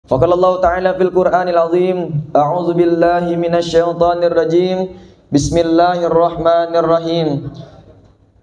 Faqala Allah Ta'ala fil Qur'anil Azim, A'udzu billahi minasyaitonir rajim. Bismillahirrahmanirrahim.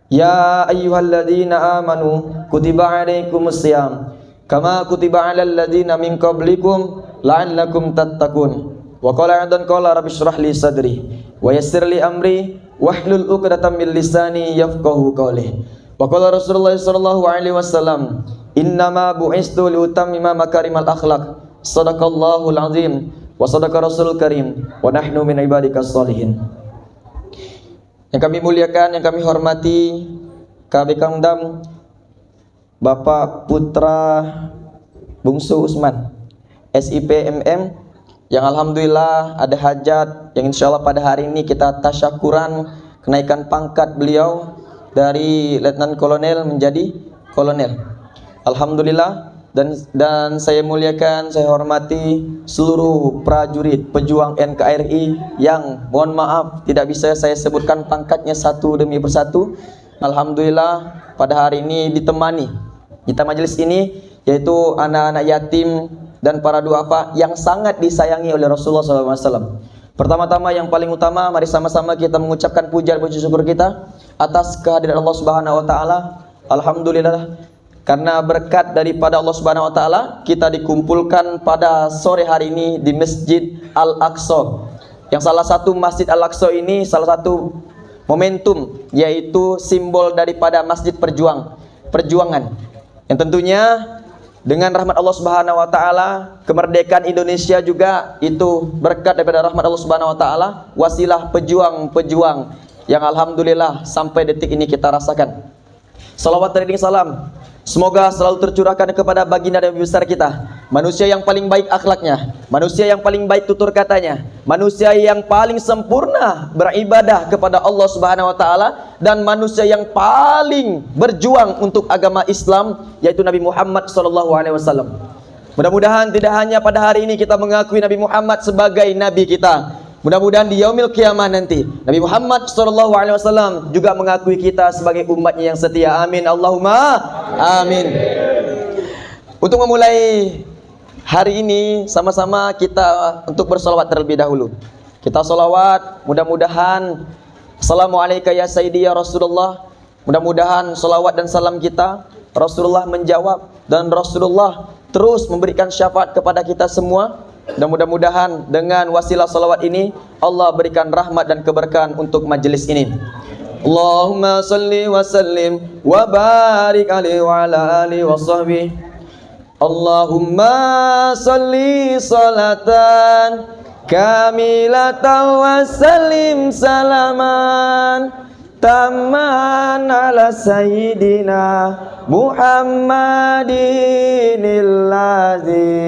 Ya ayyuhalladzina amanu kutiba 'alaikumus syiyam kama kutiba 'alal ladzina min qablikum la'allakum tattaqun. Wa qala 'adan qala rabbi shrah li sadri wa yassir li amri wahlul 'uqdatam min lisani yafqahu qawli. Wa qala Rasulullah sallallahu alaihi wasallam, innama bu'istu liutammima makarimal akhlaq. Sadaqallahul azim wa sadaqa rasulul karim wa nahnu min ibadikas sholihin. Yang kami muliakan, yang kami hormati KB Kamdam Bapak Putra Bungsu Usman SIP MM, yang alhamdulillah ada hajat, yang insyaallah pada hari ini kita tasyakuran kenaikan pangkat beliau dari Letnan Kolonel menjadi Kolonel. Alhamdulillah. Dan saya muliakan, saya hormati seluruh prajurit pejuang NKRI yang mohon maaf tidak bisa saya sebutkan pangkatnya satu demi persatu. Alhamdulillah pada hari ini ditemani kita majelis ini yaitu anak-anak yatim dan para duafa yang sangat disayangi oleh Rasulullah SAW. Pertama-tama yang paling utama, mari sama-sama kita mengucapkan puja dan puji syukur kita atas kehadiran Allah Subhanahu Wa Taala. Alhamdulillah. Karena berkat daripada Allah Subhanahu Wa Taala, kita dikumpulkan pada sore hari ini di Masjid Al-Aqsa. Yang salah satu Masjid Al-Aqsa ini salah satu momentum, yaitu simbol daripada Masjid Perjuangan. Yang tentunya dengan rahmat Allah Subhanahu Wa Taala, kemerdekaan Indonesia juga itu berkat daripada rahmat Allah Subhanahu Wa Taala, wasilah pejuang-pejuang yang alhamdulillah sampai detik ini kita rasakan. Salawat dan salam semoga selalu tercurahkan kepada baginda Nabi besar kita, manusia yang paling baik akhlaknya, manusia yang paling baik tutur katanya, manusia yang paling sempurna beribadah kepada Allah Subhanahu Wa Taala, dan manusia yang paling berjuang untuk agama Islam, yaitu Nabi Muhammad SAW. Mudah-mudahan tidak hanya pada hari ini kita mengakui Nabi Muhammad sebagai Nabi kita, mudah-mudahan di yaumil qiyamah nanti Nabi Muhammad SAW juga mengakui kita sebagai umatnya yang setia. Amin Allahumma amin. Untuk memulai hari ini sama-sama kita untuk bersolawat terlebih dahulu. Kita solawat, mudah-mudahan Assalamualaikum ya Sayyidi ya Rasulullah. Mudah-mudahan solawat dan salam kita Rasulullah menjawab, dan Rasulullah terus memberikan syafaat kepada kita semua. Dan mudah-mudahan dengan wasilah salawat ini Allah berikan rahmat dan keberkahan untuk majelis ini. Allahumma salli wa sallim wa barik alaihi wa ala alihi wa sahbihi. Allahumma salli salatan kamilatan wa sallim salaman tamman ala sayyidina Muhammadin illadzi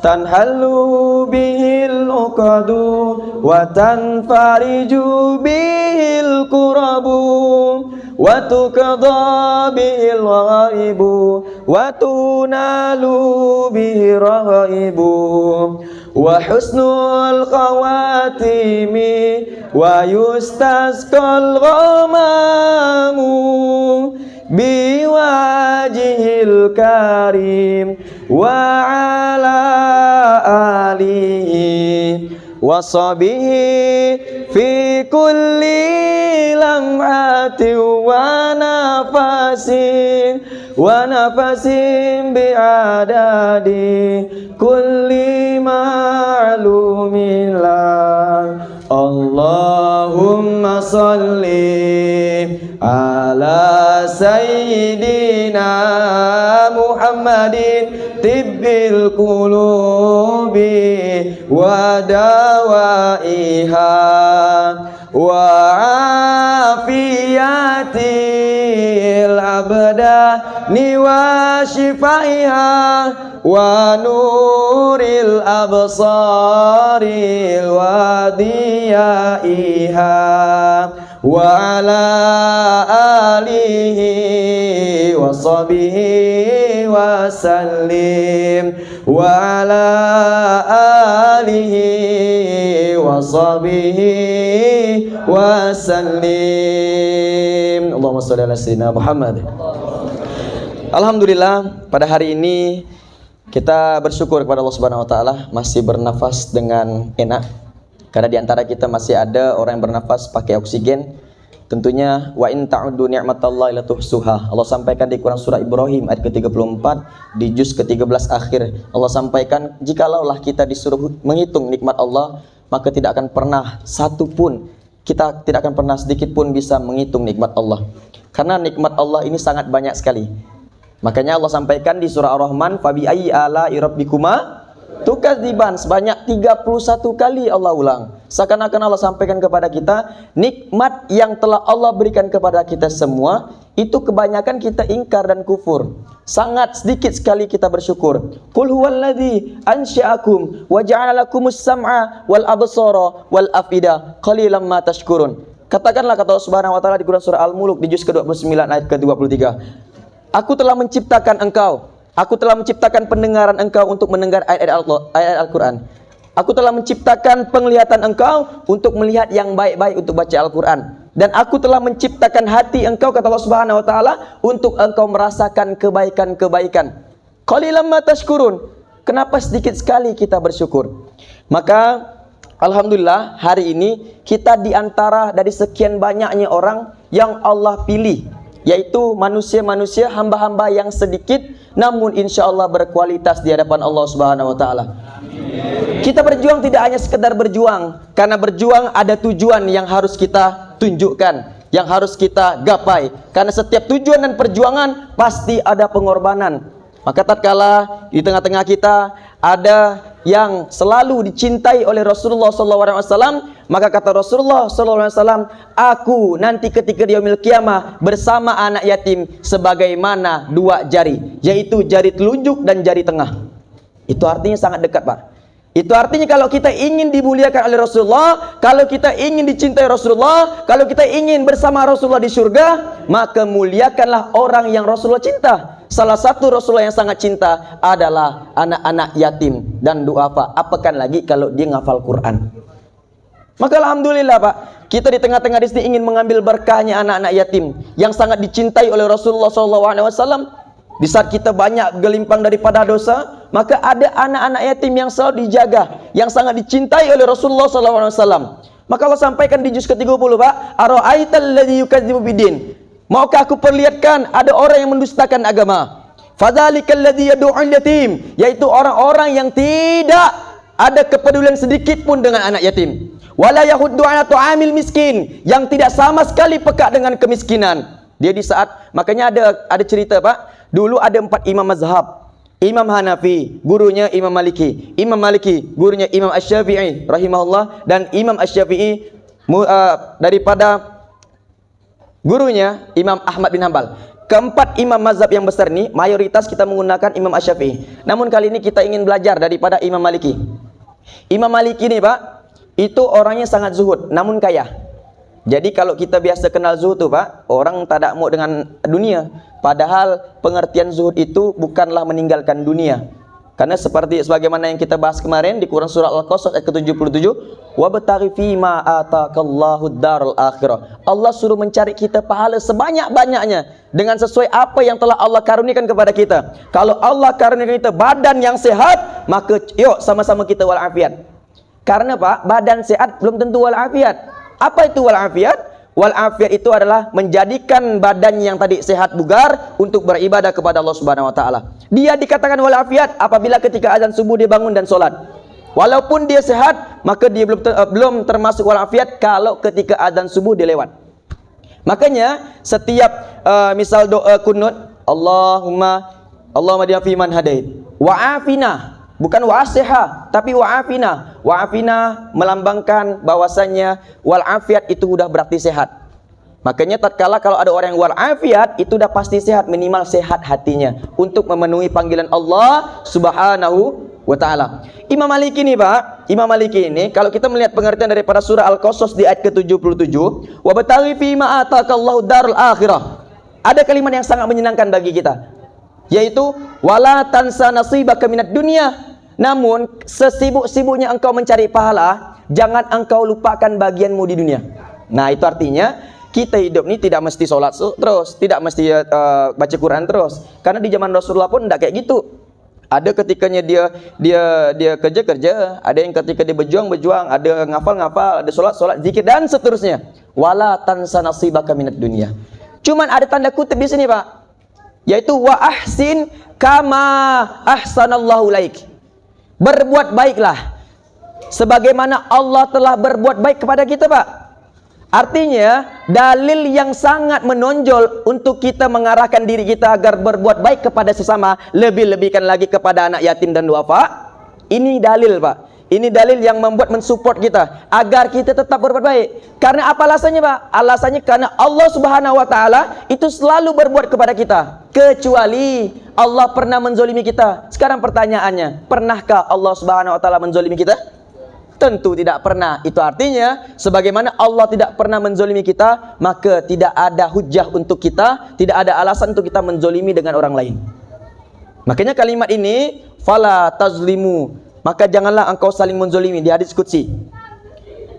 tanhalu bihil uqadu wa tanfariju bihil kurabu wa tuqadha bihil ghaibu wa tunalu bihi rahaibu wa husnul khawatimi wa yustasqal ghamamu biwajihil karim wa ala alihi wa sahbihi fi kulli lam'atin wa nafasin bi'adadi kulli ma'lumin la. Allahumma salli ala sayyidina Muhammadin tibbil qulubi wa dawaiha wa afiyatil abdani wa shifaiha wa nuril absaril wadiyaiha wa ala alihi wa sahbihi wa sallim wa ala alihi wa sahbihi wa sallim. Allahumma shalli ala sayyidina Muhammad. Alhamdulillah pada hari ini Kita bersyukur kepada Allah Subhanahu wa taala masih bernafas dengan enak. Karena di antara kita masih ada orang yang bernafas pakai oksigen. Tentunya wa in ta'uddu ni'matallahi la tuhsuha. Allah sampaikan di Quran surah Ibrahim ayat ke-34 di juz ke-13 akhir. Allah sampaikan, jikalau kita disuruh menghitung nikmat Allah, maka tidak akan pernah satu pun, kita tidak akan pernah sedikit pun bisa menghitung nikmat Allah. Karena nikmat Allah ini sangat banyak sekali. Makanya Allah sampaikan di surah Ar-Rahman, fabi ayyi ala'i rabbikuma tukadziban, sebanyak 31 kali Allah ulang. Seakan-akan Allah sampaikan kepada kita, nikmat yang telah Allah berikan kepada kita semua, itu kebanyakan kita ingkar dan kufur. Sangat sedikit sekali kita bersyukur. Qul huwallazi ansha'akum wa ja'ala lakumus sam'a wal absara wal afida qalilan ma tashkurun. Katakanlah, kata Allah Subhanahu wa taala di Quran surah Al-Mulk di juz ke-29 ayat ke-23. Aku telah menciptakan engkau, aku telah menciptakan pendengaran engkau untuk mendengar ayat-ayat Al-Quran. Aku telah menciptakan penglihatan engkau untuk melihat yang baik-baik untuk baca Al-Quran. Dan aku telah menciptakan hati engkau, kata Allah Subhanahu wa taala, untuk engkau merasakan kebaikan-kebaikan. Qalilan ma tashkurun. Kenapa sedikit sekali kita bersyukur? Maka alhamdulillah hari ini kita di antara dari sekian banyaknya orang yang Allah pilih, yaitu manusia-manusia, hamba-hamba yang sedikit namun insya Allah berkualitas di hadapan Allah Subhanahu wa taala. Kita berjuang tidak hanya sekedar berjuang, karena berjuang ada tujuan yang harus kita tunjukkan, yang harus kita gapai. Karena setiap tujuan dan perjuangan pasti ada pengorbanan. Maka tatkala di tengah-tengah kita ada yang selalu dicintai oleh Rasulullah SAW, maka kata Rasulullah SAW, aku nanti ketika di yaumil qiyamah bersama anak yatim sebagaimana dua jari, yaitu jari telunjuk dan jari tengah. Itu artinya sangat dekat, Pak. Itu artinya kalau kita ingin dimuliakan oleh Rasulullah, kalau kita ingin dicintai Rasulullah, kalau kita ingin bersama Rasulullah di surga, maka muliakanlah orang yang Rasulullah cinta. Salah satu Rasulullah yang sangat cinta adalah anak-anak yatim dan duafa. Apakan lagi kalau dia ngafal Quran. Maka alhamdulillah, Pak, kita di tengah-tengah di sini ingin mengambil berkahnya anak-anak yatim yang sangat dicintai oleh Rasulullah SAW. Di saat kita banyak gelimpang daripada dosa, maka ada anak-anak yatim yang selalu dijaga, yang sangat dicintai oleh Rasulullah SAW. Maka Allah sampaikan di juz ke-30, Pak, ara'aital ladzi yukadzibu biddin. Maukah aku perlihatkan ada orang yang mendustakan agama? Fadzalikal ladzi yad'ul yatim, yaitu orang-orang yang tidak ada kepedulian sedikit pun dengan anak yatim. Wala yahuddu ala tu'amil miskin, yang tidak sama sekali peka dengan kemiskinan. Dia di saat, makanya ada cerita, Pak, dulu ada 4 imam mazhab. Imam Hanafi, gurunya Imam Maliki. Imam Maliki, gurunya Imam Asy-Syafi'i rahimahullah, dan Imam Asy-Syafi'i daripada gurunya Imam Ahmad bin Hanbal. Keempat imam mazhab yang besar ini mayoritas kita menggunakan Imam Asy-Syafi'i. Namun kali ini kita ingin belajar daripada Imam Maliki. Imam Maliki ini, Pak, itu orangnya sangat zuhud namun kaya. Jadi kalau kita biasa kenal zuhud tuh, Pak, orang tak ada mau dengan dunia. Padahal pengertian zuhud itu bukanlah meninggalkan dunia. Karena seperti sebagaimana yang kita bahas kemarin di Quran surah Al-Qasas ayat ke-77, wabtaghi fima atakallahu darul akhirah. Allah suruh mencari kita pahala sebanyak-banyaknya dengan sesuai apa yang telah Allah karuniakan kepada kita. Kalau Allah karuniakan kita badan yang sehat, maka yuk sama-sama kita walafiat. Karena, Pak, badan sehat belum tentu walafiat. Apa itu walafiat? Walafiat itu adalah menjadikan badan yang tadi sehat bugar untuk beribadah kepada Allah Subhanahu wa taala. Dia dikatakan walafiat apabila ketika azan subuh dia bangun dan solat. Walaupun dia sehat, maka dia belum termasuk walafiat kalau ketika azan subuh dia lewat. Makanya setiap misal doa kunut, Allahumma dina fi man hadait wa afina, bukan wa'asiha, tapi wa'afina. Wa'afina melambangkan bahwasannya walafiat itu sudah berarti sehat. Makanya tatkala kalau ada orang yang walafiat, itu sudah pasti sehat, minimal sehat hatinya untuk memenuhi panggilan Allah Subhanahu wa taala. Imam Maliki ini, Pak, Imam Maliki ini kalau kita melihat pengertian daripada surah Al-Qasas di ayat ke-77, wa bataghi fi ma atakallahu darul akhirah. Ada kalimat yang sangat menyenangkan bagi kita, yaitu wala tansa nasibaka minad dunya. Namun sesibuk-sibuknya engkau mencari pahala, jangan engkau lupakan bagianmu di dunia. Nah, itu artinya kita hidup ini tidak mesti sholat terus, tidak mesti baca Quran terus. Karena di zaman Rasulullah pun tidak kayak gitu. Ada ketikanya dia kerja, ada yang ketika dia berjuang, ada ngafal, ada solat, zikir dan seterusnya. Wala tansa nasibaka minad dunya. Cuman ada tanda kutip di sini, Pak. Yaitu wa ahsin kama ahsanallahu ilaik. Berbuat baiklah sebagaimana Allah telah berbuat baik kepada kita, Pak. Artinya, dalil yang sangat menonjol untuk kita mengarahkan diri kita agar berbuat baik kepada sesama, lebih-lebihkan lagi kepada anak yatim dan duafa. Ini dalil, Pak. Ini dalil yang membuat mensupport kita agar kita tetap berbuat baik. Karena apa alasannya, Pak? Alasannya karena Allah Subhanahu wa taala itu selalu berbuat kepada kita, kecuali Allah pernah menzolimi kita. Sekarang pertanyaannya, pernahkah Allah Subhanahu wa taala menzolimi kita? Tentu tidak pernah. Itu artinya sebagaimana Allah tidak pernah menzolimi kita, maka tidak ada hujah untuk kita, tidak ada alasan untuk kita menzolimi dengan orang lain. Makanya kalimat ini, fala tazlimu, maka janganlah engkau saling menzolimi, di hadis qudsi.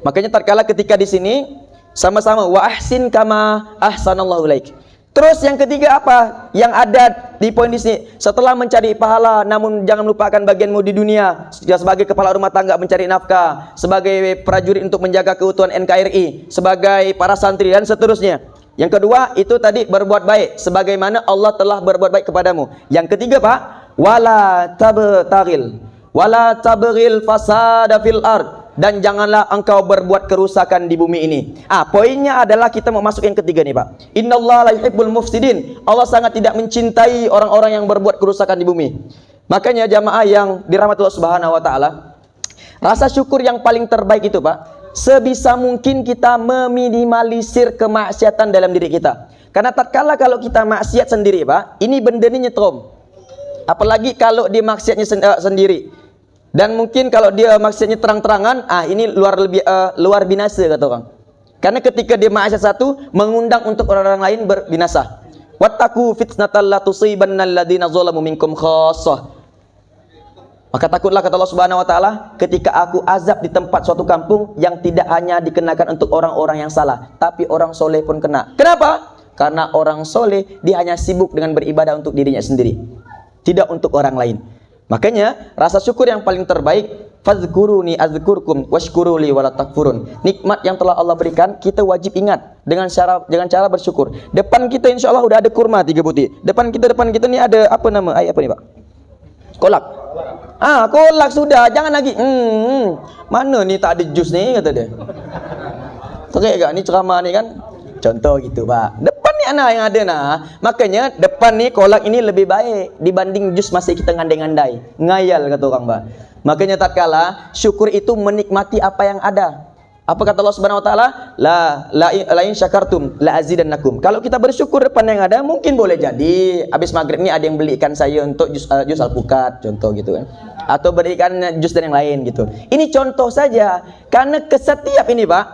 Makanya tatkala ketika di sini sama-sama wa ahsin kama ahsanallahu ilaik. Terus yang ketiga apa? Yang ada di poin di sini, setelah mencari pahala, namun jangan melupakan bagianmu di dunia sebagai kepala rumah tangga mencari nafkah, sebagai prajurit untuk menjaga keutuhan NKRI, sebagai para santri dan seterusnya. Yang kedua itu tadi berbuat baik sebagaimana Allah telah berbuat baik kepadamu. Yang ketiga, Pak, wala tabghil fasada fil ard, dan janganlah engkau berbuat kerusakan di bumi ini. Poinnya adalah kita mau masuk yang ketiga nih, Pak. Innallaha la yuhibbul mufsidin. Allah sangat tidak mencintai orang-orang yang berbuat kerusakan di bumi. Makanya jamaah yang dirahmati Allah Subhanahu wa taala, rasa syukur yang paling terbaik itu, Pak, sebisa mungkin kita meminimalisir kemaksiatan dalam diri kita. Karena tatkala kalau kita maksiat sendiri, Pak, ini benda ini nyetrum. Apalagi kalau dia maksiatnya sendiri. Dan mungkin kalau dia maksudnya terang-terangan, ini luar binasa kata orang. Karena ketika dia maksiat satu, mengundang untuk orang-orang lain berbinasa. Wattaqu fitnatal la tusibanna alladziina zalamu minkum khassah. Maka takutlah kata Allah Subhanahu wa taala, ketika aku azab di tempat suatu kampung yang tidak hanya dikenakan untuk orang-orang yang salah, tapi orang soleh pun kena. Kenapa? Karena orang soleh dia hanya sibuk dengan beribadah untuk dirinya sendiri, tidak untuk orang lain. Makanya rasa syukur yang paling terbaik, fadzkuruni azkurkum washkuruli wala takfurun. Nikmat yang telah Allah berikan kita wajib ingat dengan cara bersyukur. Depan kita insya Allah udah ada kurma 3 butir. Depan kita nih ada apa nih, Pak? Kolak. Kolak sudah, jangan lagi. Mana nih tak ada jus nih kata dia. Oke gak nih ceramah nih kan? Contoh gitu, Pak. Depan nih anak yang ada makanya depan nih kolak ini lebih baik dibanding jus masih kita ngandai-ngandai. Ngayal kata orang, Pak. Makanya tatkala syukur itu menikmati apa yang ada. Apa kata Allah Subhanahu wa taala? La in syakartum la azidannakum. Kalau kita bersyukur depan yang ada, mungkin boleh jadi habis maghrib ini ada yang beli ikan saya untuk jus alpukat, contoh gitu kan. Atau berikan jus dan yang lain gitu. Ini contoh saja. Karena setiap ini, Pak,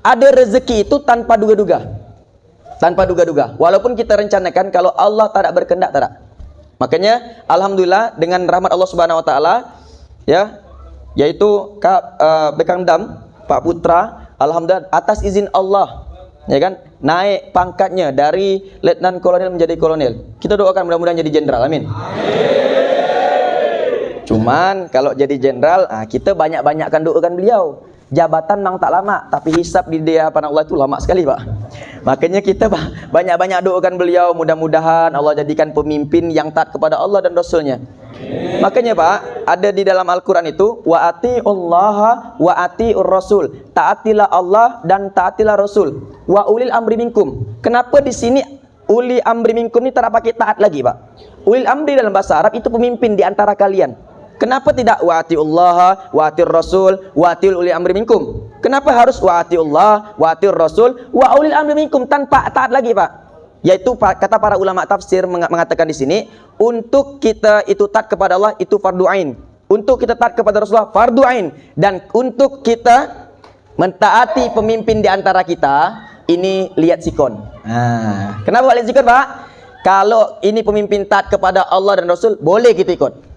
ada rezeki itu tanpa duga-duga. Tanpa duga-duga. Walaupun kita rencanakan, kalau Allah tidak berkehendak, tidak. Makanya alhamdulillah dengan rahmat Allah Subhanahu wa taala, ya, yaitu Bekang Dam, Pak Putra, alhamdulillah atas izin Allah, ya kan, naik pangkatnya dari letnan kolonel menjadi kolonel. Kita doakan mudah-mudahan jadi jenderal. Amin. Cuman kalau jadi jenderal, kita banyak-banyakkan doakan beliau. Jabatan memang tak lama, tapi hisab di hadapan Allah itu lama sekali, Pak. Makanya kita banyak-banyak doakan beliau, mudah-mudahan Allah jadikan pemimpin yang taat kepada Allah dan Rasulnya. Makanya, Pak, ada di dalam Al-Quran itu, wa atiullaha wa atiur rasul. Taatilah Allah dan taatilah Rasul. Wa ulil amri minkum. Kenapa di sini uli amri minkum ini tak pakai taat lagi, Pak? Ulil amri dalam bahasa Arab itu pemimpin di antara kalian. Kenapa tidak wa atiullaha wa atir rasul wa atil uli amri minkum? Kenapa harus wa atiullah wa atir rasul wa ulil amri minkum tanpa taat lagi, Pak? Yaitu kata para ulama tafsir mengatakan di sini, untuk kita itu taat kepada Allah itu fardu ain, untuk kita taat kepada Rasulullah fardu ain, dan untuk kita mentaati pemimpin di antara kita ini lihat sikon. Kenapa lihat sikon, Pak? Kalau ini pemimpin taat kepada Allah dan Rasul, boleh kita ikut.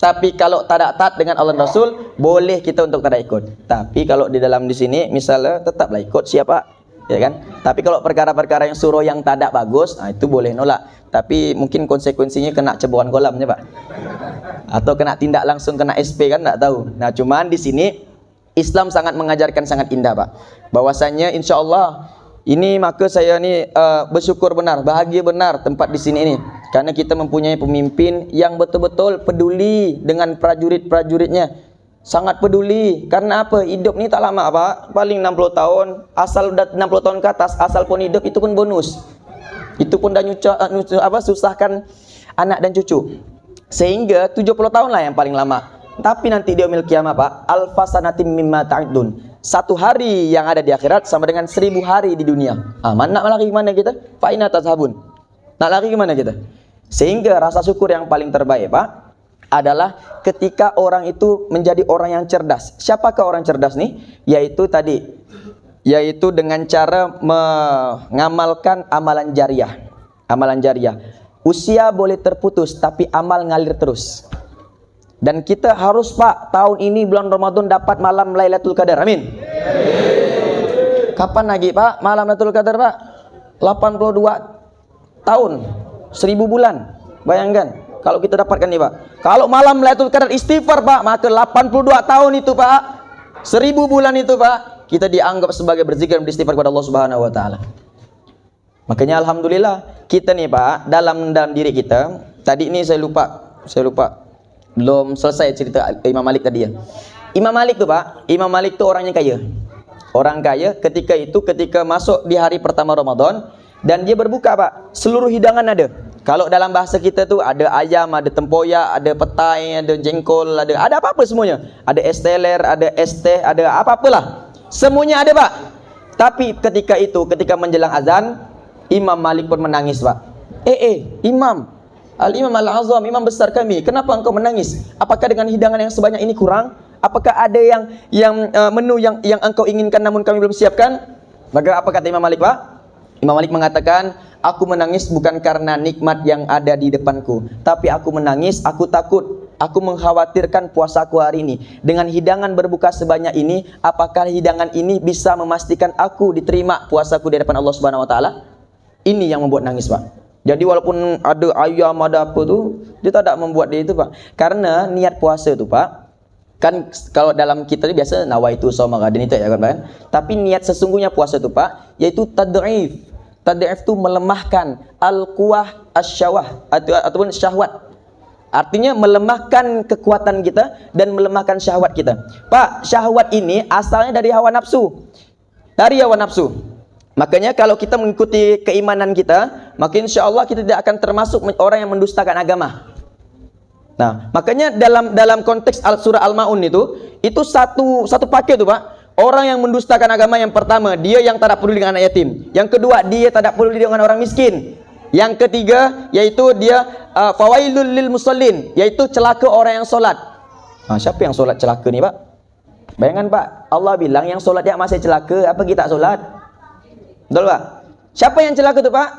Tapi kalau tidak taat dengan Allah dan Rasul, boleh kita untuk tidak ikut. Tapi kalau di dalam di sini misalnya tetaplah ikut siapa? ya kan? Tapi kalau perkara-perkara yang suruh yang tak ada bagus, itu boleh nolak. Tapi mungkin konsekuensinya kena cebokan kolamnya, Pak. Atau kena tindak langsung, kena SP kan, enggak tahu. Nah, cuman di sini Islam sangat mengajarkan sangat indah, Pak. Bahwasanya insya Allah ini maka saya ini bersyukur benar, bahagia benar tempat di sini ini. Karena kita mempunyai pemimpin yang betul-betul peduli dengan prajurit-prajuritnya. Sangat peduli. Karena apa? Hidup ni tak lama, Pak. Paling 60 tahun. Asal udah 60 tahun ke atas, asal pun hidup itu pun bonus. Itu pun dah susahkan anak dan cucu. Sehingga 70 tahun lah yang paling lama. Tapi nanti di yaumil qiyamah, Pak, alfasanatim mimma ta'idun. Satu hari yang ada di akhirat sama dengan 1000 hari di dunia. Nak lari kemana kita? Fa'ina tazhabun. Nak lari kemana kita? Sehingga rasa syukur yang paling terbaik, Pak, adalah ketika orang itu menjadi orang yang cerdas. Siapakah orang cerdas nih? Yaitu dengan cara mengamalkan amalan jariah. Amalan jariah. Usia boleh terputus tapi amal ngalir terus. Dan kita harus, Pak, tahun ini bulan Ramadan dapat malam Lailatul Qadar. Amin. Kapan lagi, Pak, malam Lailatul Qadar, Pak? 82 tahun, 1000 bulan. Bayangkan kalau kita dapatkan nih, Pak. Kalau malam Lailatul Qadar istighfar, Pak, maka 82 tahun itu, Pak, 1000 bulan itu, Pak, kita dianggap sebagai berzikir dan beristighfar kepada Allah Subhanahu wa taala. Makanya alhamdulillah kita nih, Pak, dalam diri kita. Tadi ini saya lupa belum selesai cerita Imam Malik tadi ya. Imam Malik tuh, Pak, Imam Malik tuh orangnya kaya. Orang kaya ketika masuk di hari pertama Ramadan dan dia berbuka, Pak, seluruh hidangan ada. Kalau dalam bahasa kita tuh ada ayam, ada tempoyak, ada petai, ada jengkol, ada apa-apa semuanya. Ada es teler, ada es teh, ada apa-apalah. Semuanya ada, Pak. Tapi ketika menjelang azan, Imam Malik pun menangis, Pak. Imam Al-Imam Al-Azam, imam besar kami, kenapa engkau menangis? Apakah dengan hidangan yang sebanyak ini kurang? Apakah ada yang menu yang engkau inginkan namun kami belum siapkan? Maka apa kata Imam Malik, Pak? Imam Malik mengatakan, aku menangis bukan karena nikmat yang ada di depanku, tapi aku menangis, aku takut, aku mengkhawatirkan puasaku hari ini. Dengan hidangan berbuka sebanyak ini, apakah hidangan ini bisa memastikan aku diterima puasaku di hadapan Allah Subhanahu wa taala? Ini yang membuat nangis, Pak. Jadi walaupun ada ayam, ada apa tu, dia tak ada membuat dia itu, Pak. Karena niat puasa tu, Pak, kan kalau dalam kita ni biasa nawaitu shauma ghadin itu ya kan. Tapi niat sesungguhnya puasa tu, Pak, yaitu tad'if. Tad'if tu melemahkan al-quwah asy-syawah ataupun syahwat. Artinya melemahkan kekuatan kita dan melemahkan syahwat kita. Pak, syahwat ini asalnya dari hawa nafsu. Dari hawa nafsu. Makanya kalau kita mengikuti keimanan kita, maka insya Allah kita tidak akan termasuk orang yang mendustakan agama. Nah, makanya dalam konteks surah Al-Maun itu satu paket tuh, Pak. Orang yang mendustakan agama yang pertama, dia yang tidak peduli dengan anak yatim. Yang kedua, dia tidak peduli dengan orang miskin. Yang ketiga, yaitu dia fawailul lil musallin, yaitu celaka orang yang solat. Siapa yang solat celaka nih, Pak? Bayangkan, Pak, Allah bilang yang solat dia masih celaka, apa kita solat? Betul, Pak? Siapa yang celaka itu, Pak?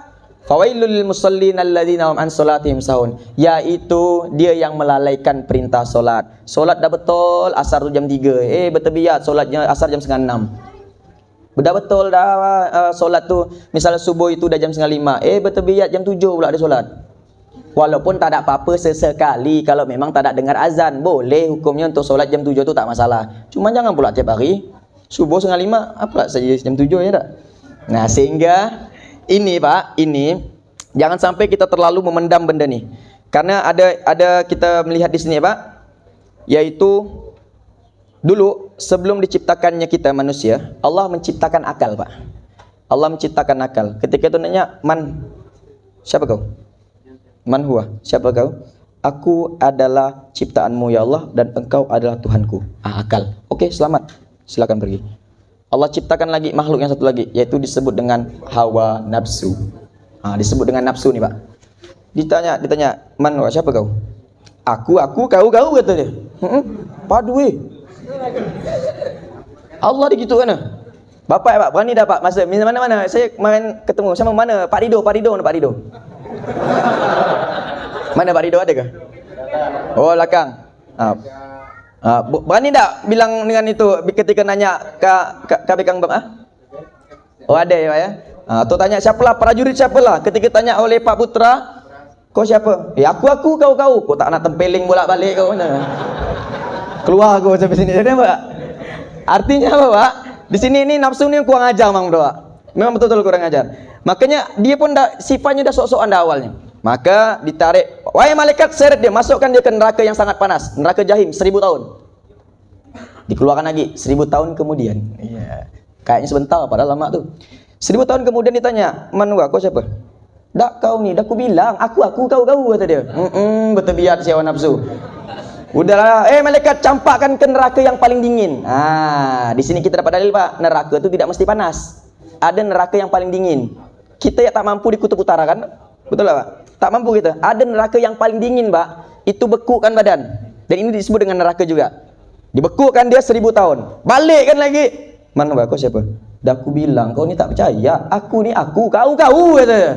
Fawailul lil musallin alladzina hum an salatihim sahun, yaitu dia yang melalaikan perintah solat. Solat dah betul asar tu jam 3. Bertebiat solatnya asar jam 4:30. Dah betul dah solat tu misalnya subuh itu dah jam 4:30. Bertebiat jam 7 pula dia solat. Walaupun tak ada apa-apa sesekali kalau memang tak ada dengar azan, boleh hukumnya untuk solat jam 7 tu tak masalah. Cuma jangan pula tiap hari. Subuh 4:30 apa saja jam 7 ya tak? Nah, sehingga ini, Pak, ini jangan sampai kita terlalu memendam benda nih. Karena ada kita melihat di sini, Pak, yaitu dulu sebelum diciptakannya kita manusia, Allah menciptakan akal, Pak. Allah menciptakan akal. Ketika itu nanya, siapa kau? Man huwa? Siapa kau? Aku adalah ciptaanmu ya Allah dan engkau adalah Tuhanku. Akal. Oke, selamat. Silakan pergi. Allah ciptakan lagi makhluk yang satu lagi, yaitu disebut dengan hawa nafsu. Disebut dengan nafsu nih, Pak. Ditanya, man, siapa kau? Aku, kau, kata dia. Padu Allah digitu kan? Bapak, Pak, berani dah, Pak. Masa mana? Saya kemarin ketemu sama mana? Pak Rido. Mana Pak Rido ada ke? Oh, belakang. Berani tak bilang dengan itu ketika nanya ke Bekang Bang? Oh ada ya Pak ya. Atau tanya siapalah prajurit siapalah. Ketika tanya oleh Pak Putra, kau siapa? Ya aku kau. Kau tak nak tempeling bolak-balik kau mana? Keluar aku sampai sini jadi Pak. Artinya apa Pak? Di sini ini nafsu ni kurang ajar memang Pak. Memang betul-betul kurang ajar. Makanya dia pun sifatnya dah sok-sokan dah awalnya. Maka ditarik, wahai malaikat, seret dia, masukkan dia ke neraka yang sangat panas, neraka jahim 1000 tahun. Dikeluarkan lagi 1000 tahun kemudian. Iya. Kayaknya sebentar padahal lama tuh. 1000 tahun kemudian ditanya, "Man wa, kau siapa?" "Dak kau ni, dah aku bilang, aku kau kata dia. Bertebiat si hawa nafsu. Udahlah, malaikat campakkan ke neraka yang paling dingin. Di sini kita dapat dalil Pak, neraka itu tidak mesti panas. Ada neraka yang paling dingin. Kita ya tak mampu di kutub utara kan? Betul lah Pak? Tak mampu kita. Ada neraka yang paling dingin Pak, itu bekukan badan. Dan ini disebut dengan neraka juga. Dibekukan dia 1000 tahun. Balik kan lagi. "Man wa, kau siapa?" "Dah aku bilang, kau ni tak percaya. Aku ni aku, kau kata.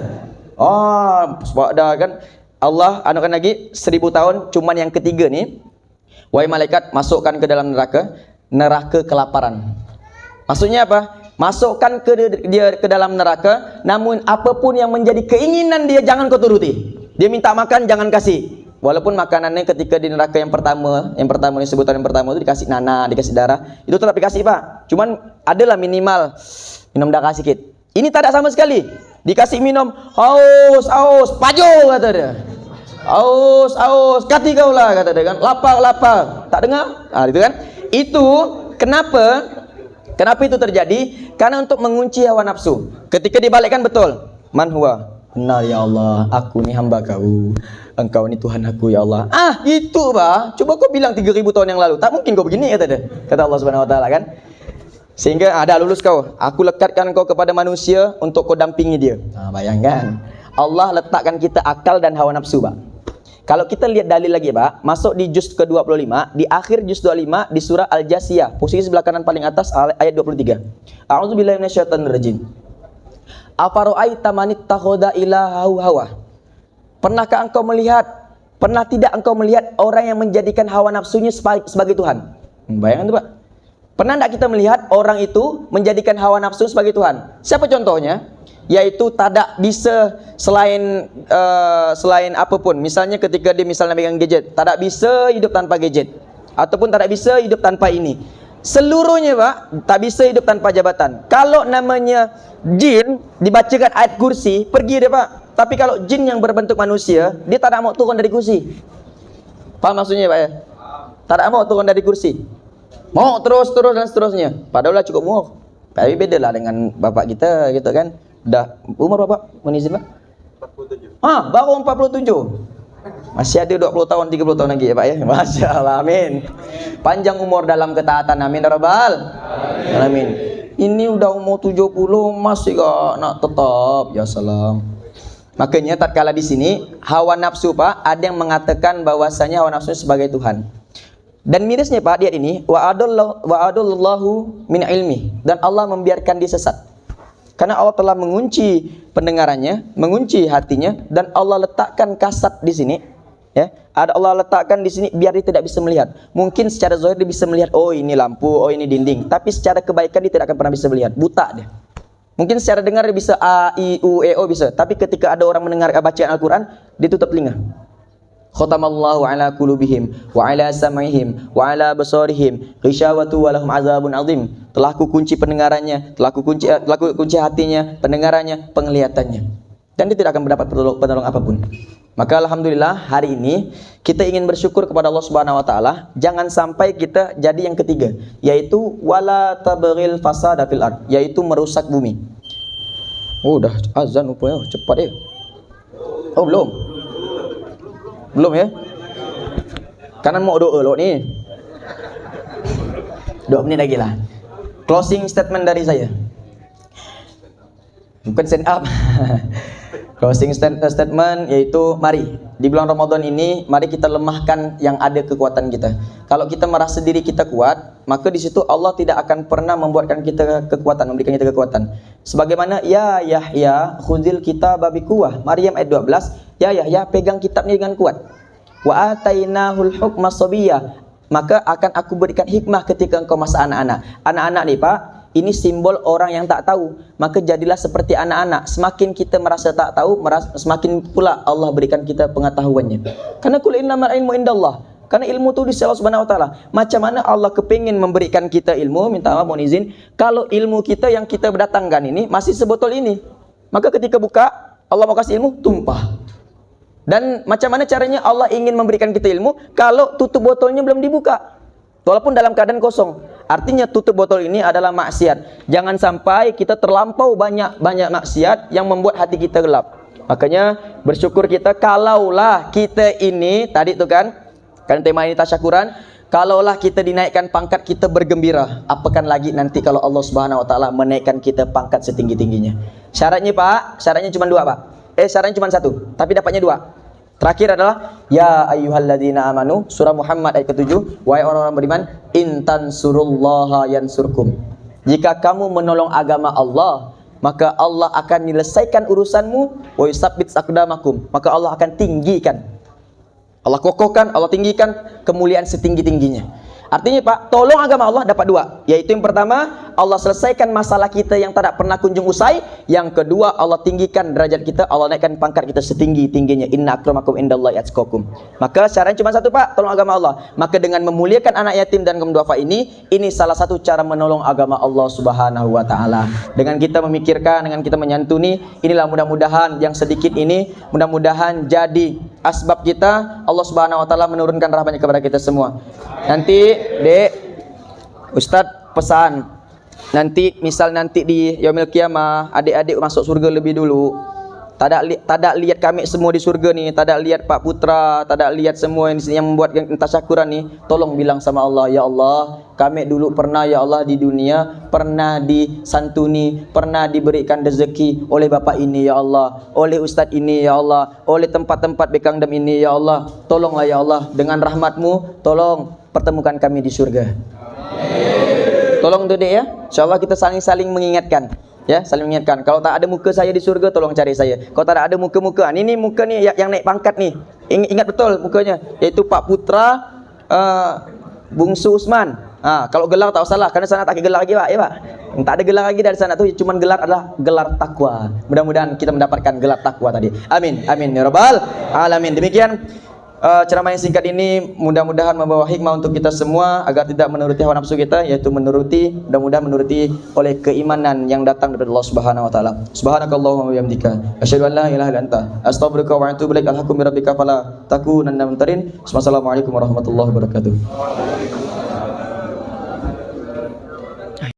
Sebab dah kan Allah anukan lagi 1000 tahun. Cuman yang ketiga ni, wahai malaikat, masukkan ke dalam neraka kelaparan. Maksudnya apa? Masukkan dia ke dalam neraka, namun apapun yang menjadi keinginan dia jangan kau turuti. Dia minta makan jangan kasih. Walaupun makanannya ketika di neraka yang pertama ni, sebutan yang pertama itu dikasih nanah, dikasih darah, itu tetap dikasih Pak. Cuman adalah minimal minum darah sedikit. Ini tak ada sama sekali. Dikasih minum, haus, pajo kata dia. Haus, kati kau lah kata dia kan. Lapar. Tak dengar? Itu kan. Itu kenapa itu terjadi? Karena untuk mengunci hawa nafsu. Ketika dibalikkan betul. Man huwa? Benar ya Allah, aku ni hamba kau. Engkau ni Tuhan aku ya Allah. Itu Pak. Coba kau bilang 3000 tahun yang lalu. Tak mungkin kau begini kata dia. Kata Allah Subhanahu wa taala kan. Sehingga ada lulus kau. Aku lekatkan kau kepada manusia untuk kau dampingi dia. Bayangkan. Allah letakkan kita akal dan hawa nafsu Pak. Kalau kita lihat dalil lagi Pak, masuk di juz ke-25, di akhir juz 25 di surah Al-Jasiyah, posisi sebelah kanan paling atas ayat 23. A'udzubillahi minasyaitonirrajim. Afara'aita man ittakhadha ilahahu hawa. Pernah tidak engkau melihat orang yang menjadikan hawa nafsunya sebagai Tuhan? Bayangkan tuh Pak. Pernah tidak kita melihat orang itu menjadikan hawa nafsu sebagai Tuhan? Siapa contohnya? Yaitu tidak bisa selain apapun. Misalnya ketika dia misalnya pegang gadget, tidak bisa hidup tanpa gadget. Ataupun tidak bisa hidup tanpa ini. Seluruhnya Pak, tak bisa hidup tanpa jabatan. Kalau namanya jin, dibacakan ayat kursi, pergi dia Pak. Tapi kalau jin yang berbentuk manusia, dia tak mau turun dari kursi. Paham maksudnya Pak ya? Tak mau turun dari kursi. Mau terus dan seterusnya. Padahal cukup mau. Tapi beda lah dengan bapak kita gitu kan. Dah umur bapak menizin Pak? 47. Baru 47. Masih ada 20 tahun, 30 tahun lagi ya Pak ya. Masya Allah, amin. Panjang umur dalam ketaatan, amin ya Rabbal. Amin. Ini udah umur 70 masih gak nak tetap. Ya salam. Makanya tatkala di sini hawa nafsu Pak, ada yang mengatakan bahwasanya hawa nafsu sebagai Tuhan. Dan mirisnya Pak, lihat ini, wa adallahu min ilmi, dan Allah membiarkan dia sesat. Karena Allah telah mengunci pendengarannya, mengunci hatinya, dan Allah letakkan kasat di sini, ya. Allah letakkan di sini biar dia tidak bisa melihat. Mungkin secara zahir dia bisa melihat, oh ini lampu, oh ini dinding, tapi secara kebaikan dia tidak akan pernah bisa melihat, buta dia. Mungkin secara dengar dia bisa A, I, U, E, O bisa, tapi ketika ada orang mendengar bacaan Al-Quran, dia tutup telinga. Khatamallahu ala qulubihim wa ala sam'ihim wa ala basarihim ghishawatu wa lahum azabun azim. Telah ku kunci pendengarannya, telah ku kunci hatinya, pendengarannya, penglihatannya. Dan dia tidak akan mendapat penolong apapun. Maka alhamdulillah hari ini kita ingin bersyukur kepada Allah Subhanahu wa taala, jangan sampai kita jadi yang ketiga, yaitu wala tabghil fasada fil ard, yaitu merusak bumi. Udah azan rupanya, cepat ya. Belum ya? Karena mau doa lo nih. 2 menit lagi lah. Closing statement dari saya. Bukan stand up. Closing statement yaitu mari di bulan Ramadan ini mari kita lemahkan yang ada kekuatan kita. Kalau kita merasa diri kita kuat, maka di situ Allah tidak akan pernah memberikan kita kekuatan. Sebagaimana ya Yahya khudil kitaba biquwah, Maryam ayat 12, ya Yahya pegang kitabnya dengan kuat. Wa atainahul hukma sabiyyah, maka akan aku berikan hikmah ketika engkau masa anak-anak. Anak-anak nih Pak, ini simbol orang yang tak tahu. Maka jadilah seperti anak-anak. Semakin kita merasa tak tahu, semakin pula Allah berikan kita pengetahuannya. Karena kul innamal ilmu indallah. Karena ilmu itu di Allah Subhanahu wa taala. Macam mana Allah kepingin memberikan kita ilmu, minta maaf mohon izin, kalau ilmu kita yang kita berdatangkan ini masih sebotol ini. Maka ketika buka, Allah mau kasih ilmu, tumpah. Dan macam mana caranya Allah ingin memberikan kita ilmu kalau tutup botolnya belum dibuka? Walaupun dalam keadaan kosong. Artinya tutup botol ini adalah maksiat. Jangan sampai kita terlampau banyak maksiat yang membuat hati kita gelap. Makanya bersyukur kita kalaulah kita ini tadi itu kan tema ini tasyakuran, kalaulah kita dinaikkan pangkat kita bergembira, apakan lagi nanti kalau Allah Subhanahu wa taala menaikkan kita pangkat setinggi-tingginya. Syaratnya Pak, syaratnya cuma 2 Pak. Syaratnya cuma 1, tapi dapatnya 2. Terakhir adalah ya ayyuhalladzina amanu, surah Muhammad ayat ke-7, wahai orang-orang beriman, intan surullaha yansurkum. Jika kamu menolong agama Allah, maka Allah akan menyelesaikan urusanmu, wa yusabbit aqdamakum, maka Allah akan tinggikan, Allah kokohkan, Allah tinggikan kemuliaan setinggi-tingginya. Artinya Pak, tolong agama Allah dapat 2, yaitu yang pertama, Allah selesaikan masalah kita yang tak pernah kunjung usai. Yang kedua, Allah tinggikan derajat kita, Allah naikkan pangkat kita setinggi-tingginya. Inna akramakum indallahi atqakum. Maka syaratnya cuma 1 Pak, tolong agama Allah. Maka dengan memuliakan anak yatim dan kaum duafa ini salah satu cara menolong agama Allah Subhanahu wa taala. Dengan kita memikirkan, dengan kita menyantuni, inilah mudah-mudahan yang sedikit ini mudah-mudahan jadi asbab kita Allah Subhanahu wa taala menurunkan rahmatnya kepada kita semua. Nanti Dek, Ustadz pesan, nanti misal nanti di yaumil qiyamah adik-adik masuk surga lebih dulu. Tak lihat kami semua di surga nih, tak lihat Pak Putra, tak lihat semua yang membuat tasyakuran nih. Tolong bilang sama Allah, ya Allah, kami dulu pernah ya Allah di dunia pernah disantuni, pernah diberikan rezeki oleh Bapak ini ya Allah, oleh Ustadz ini ya Allah, oleh tempat-tempat Bekangdam ini ya Allah. Tolonglah ya Allah dengan rahmatmu, tolong pertemukan kami di surga. Tolong tuh Dek ya. Insyaallah kita saling mengingatkan. Ya, saling mengingatkan. Kalau tak ada muka saya di surga, tolong cari saya. Kalau tak ada muka-muka, ini muka nih yang naik pangkat nih. Ingat betul mukanya, yaitu Pak Putra Bungsu Usman. Kalau gelar tak salah, karena sana tak ada gelar lagi Pak, ya Pak. Tak ada gelar lagi dari sana tuh, cuma gelar adalah gelar takwa. Mudah-mudahan kita mendapatkan gelar takwa tadi. Amin, amin ya rabbal alamin. Demikian ceramah yang singkat ini mudah-mudahan membawa hikmah untuk kita semua agar tidak menuruti hawa nafsu kita, yaitu mudah-mudahan menuruti oleh keimanan yang datang dari Allah Subhanahu wa taala. Subhanakallahumma wa bihamdika asyhadu an la ilaha illa anta astaghfiruka wa atubu ilaik. Alhaqqu bi rabbika fala takunanna minal mumtarin. Wassalamualaikum warahmatullahi wabarakatuh.